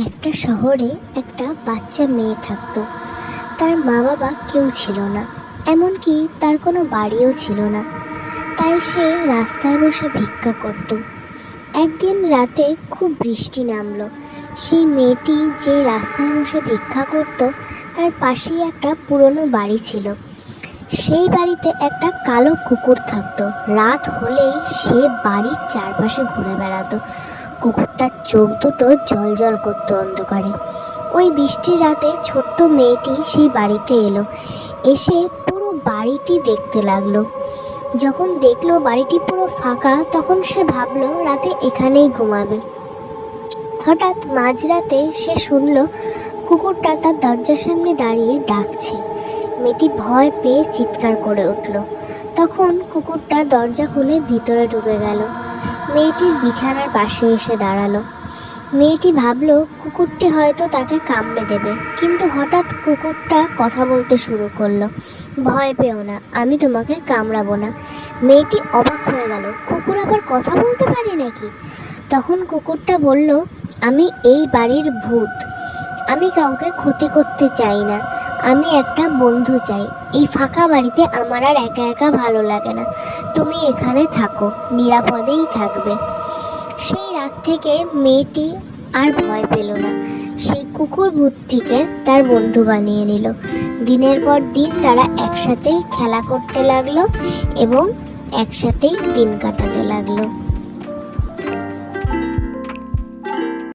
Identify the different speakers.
Speaker 1: একটা শহরে একটা বাচ্চা মেয়ে থাকতো। তার মা বাবা কেউ ছিল না, এমনকি তার কোনো বাড়িও ছিল না। তাই সে রাস্তায় বসে ভিক্ষা করত। একদিন রাতে খুব বৃষ্টি নামলো। সেই মেয়েটি যে রাস্তায় বসে ভিক্ষা করত, তার পাশেই একটা পুরনো বাড়ি ছিল। সেই বাড়িতে একটা কালো কুকুর থাকতো। রাত হলেই সে বাড়ির চারপাশে ঘুরে বেড়াতো। কুকুরটার চোখ দুটো জ্বলজ্বল করতো অন্ধকারে। ওই বৃষ্টির রাতে ছোট্ট মেয়েটি সেই বাড়িতে এলো। এসে পুরো বাড়িটি দেখতে লাগলো। যখন দেখলো বাড়িটি পুরো ফাঁকা, তখন সে ভাবলো রাতে এখানেই ঘুমাবে। হঠাৎ মাঝরাতে সে শুনলো কুকুরটা তার দরজার সামনে দাঁড়িয়ে ডাকছে। মেয়েটি ভয় পেয়ে চিৎকার করে উঠল। তখন কুকুরটা দরজা খুলে ভিতরে ঢুকে গেল। মেয়েটির বিছানার পাশে এসে দাঁড়ালো। মেয়েটি ভাবলো কুকুরটি হয়তো তাকে কামড়ে দেবে, কিন্তু হঠাৎ কুকুরটা কথা বলতে শুরু করলো। ভয় পেও না, আমি তোমাকে কামড়াবো না। মেয়েটি অবাক হয়ে গেল, কুকুর আবার কথা বলতে পারে নাকি? তখন কুকুরটা বলল, আমি এই বাড়ির ভূত। আমি কাউকে ক্ষতি করতে চাই না, আমি একটা বন্ধু চাই। এই ফাঁকা বাড়িতে আমার আর একা একা ভালো লাগে না। তুমি এখানে থাকো, নিরাপদেই থাকবে। সেই রাত থেকে মেয়েটি আর ভয় পেল না। সেই কুকুর ভূতটিকে তার বন্ধু বানিয়ে নিল। দিনের পর দিন তারা একসাথে খেলা করতে লাগলো এবং একসাথেই দিন কাটাতে লাগলো।